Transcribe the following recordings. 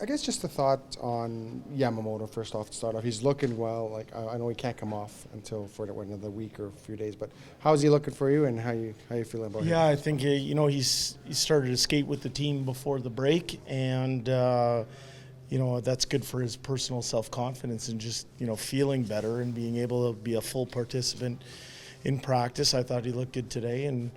I guess just a thought on Yamamoto first off to start off. He's looking well. Like I know he can't come off until for another week or a few days. But how's he looking for you, and how you feeling about him? Yeah, I think he started to skate with the team before the break, and that's good for his personal self confidence and just feeling better and being able to be a full participant in practice. I thought he looked good today, and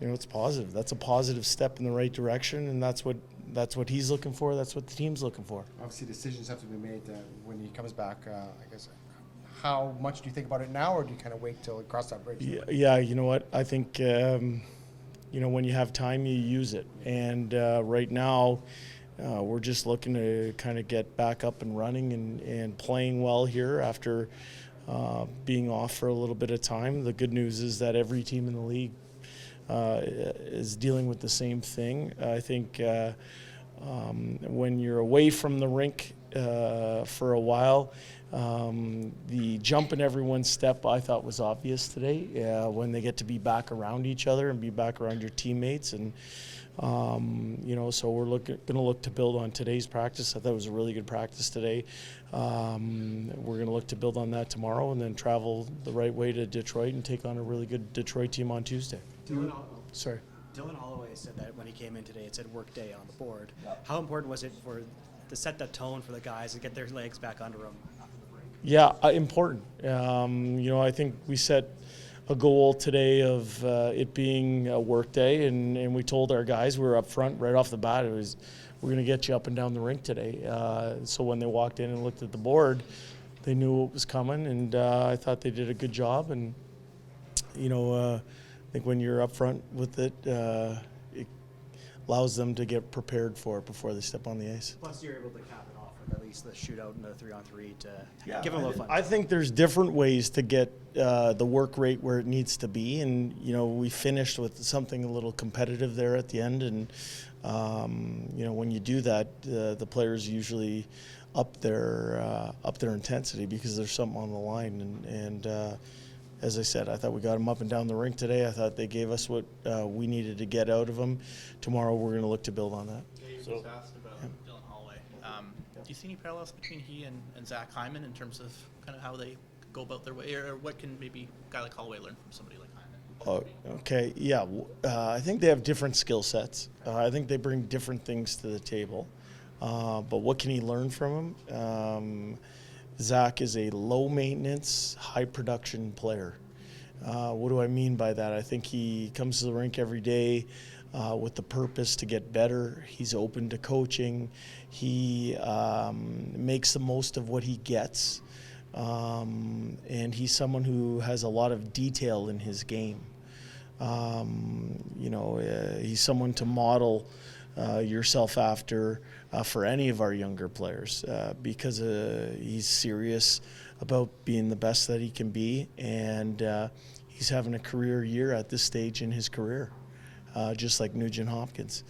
it's positive. That's a positive step in the right direction, and that's what he's looking for. That's what the team's looking for. Obviously, decisions have to be made when he comes back. I guess. How much do you think about it now, or do you kind of wait till it cross that bridge? Yeah, you know what? I think when you have time, you use it. And right now, we're just looking to kind of get back up and running and playing well here after being off for a little bit of time. The good news is that every team in the league is dealing with the same thing. I think when you're away from the rink for a while, the jump in everyone's step I thought was obvious today when they get to be back around each other and be back around your teammates. And so we're going to look to build on today's practice. I thought it was a really good practice today. We're going to look to build on that tomorrow and then travel the right way to Detroit and take on a really good Detroit team on Tuesday. Dylan Holloway said that when he came in today, it said work day on the board. How important was it to set that tone for the guys and get their legs back under them? Yeah, important. I think we set a goal today of it being a work day, and we told our guys, we were up front right off the bat, we're going to get you up and down the rink today. So when they walked in and looked at the board, they knew what was coming, and I thought they did a good job. And I think when you're up front with it, it allows them to get prepared for it before they step on the ice. Plus, you're able to cap it off with at least the shootout and the 3-on-3 to give them a little fun. I think there's different ways to get the work rate where it needs to be, and we finished with something a little competitive there at the end. And when you do that, the players usually up their intensity because there's something on the line. And as I said, I thought we got them up and down the rink today. I thought they gave us what we needed to get out of them. Tomorrow we're going to look to build on that. You just asked about Dylan Holloway. Do you see any parallels between he and Zach Hyman in terms of kind of how they go about their way, or what can maybe a guy like Holloway learn from somebody like Hyman? Okay, yeah. I think they have different skill sets. I think they bring different things to the table. But what can he learn from him? Zach is a low-maintenance, high-production player. What do I mean by that? I think he comes to the rink every day with the purpose to get better. He's open to coaching. He makes the most of what he gets. And he's someone who has a lot of detail in his game. He's someone to model yourself after for any of our younger players because he's serious about being the best that he can be, and he's having a career year at this stage in his career, just like Nugent Hopkins.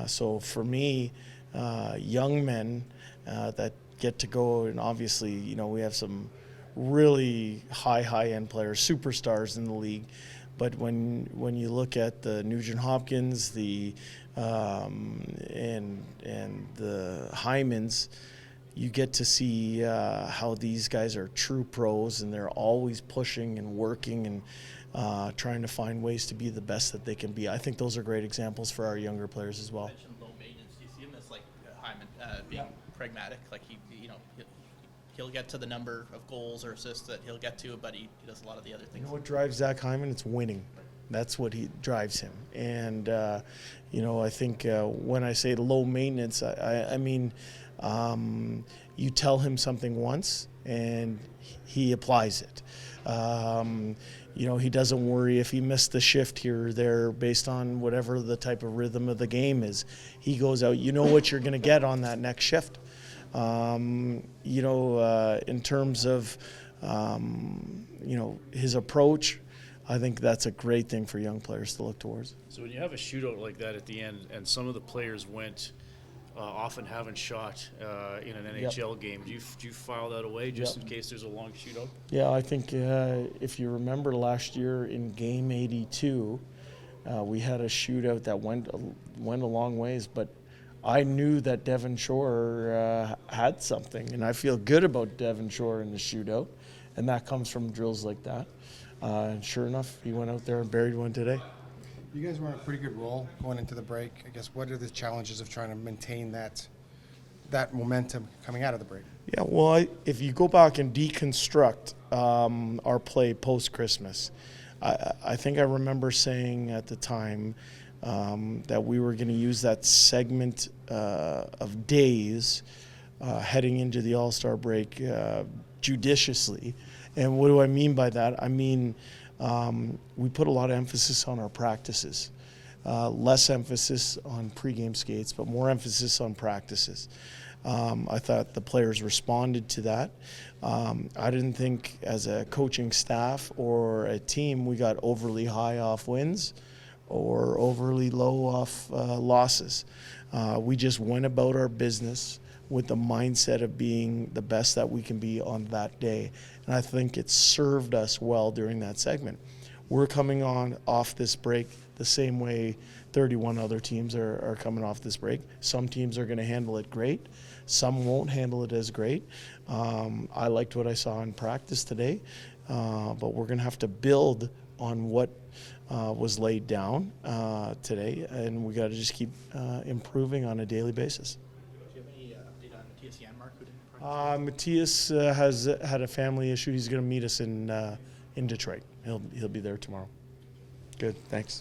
So for me, young men that get to go, and obviously, we have some really high-end players, superstars in the league. But when you look at the Nugent Hopkins, and the Hymans, you get to see how these guys are true pros, and they're always pushing and working and trying to find ways to be the best that they can be. I think those are great examples for our younger players as well. You mentioned low maintenance. Do you see him as like Hyman being pragmatic? Like he'll get to the number of goals or assists that he'll get to, but he does a lot of the other things. You know what drives Zach Hyman? It's winning. That's what drives him. And, I think when I say low maintenance, I mean you tell him something once and he applies it. He doesn't worry if he missed the shift here or there based on whatever the type of rhythm of the game is. He goes out, what you're going to get on that next shift. In terms of, his approach, I think that's a great thing for young players to look towards. So when you have a shootout like that at the end, and some of the players often haven't shot in an NHL game, do you file that away just in case there's a long shootout? Yeah, I think if you remember last year in Game 82, we had a shootout that went a long ways, but I knew that Devon Shore had something, and I feel good about Devon Shore in the shootout, and that comes from drills like that. And sure enough, he went out there and buried one today. You guys were on a pretty good roll going into the break. I guess what are the challenges of trying to maintain that momentum coming out of the break? Yeah, well, if you go back and deconstruct our play post-Christmas, I think I remember saying at the time that we were going to use that segment of days heading into the All-Star break judiciously. And what do I mean by that? I mean, we put a lot of emphasis on our practices. Less emphasis on pregame skates, but more emphasis on practices. I thought the players responded to that. I didn't think as a coaching staff or a team we got overly high off wins or overly low off losses. We just went about our business with the mindset of being the best that we can be on that day. And I think it served us well during that segment. We're coming off this break the same way 31 other teams are coming off this break. Some teams are going to handle it great. Some won't handle it as great. I liked what I saw in practice today, but we're going to have to build on what was laid down today, and we got to just keep improving on a daily basis. Do you have any update on Matthias Janmark, who didn't practice? Matthias has had a family issue. He's going to meet us in Detroit. He'll be there tomorrow. Good, thanks.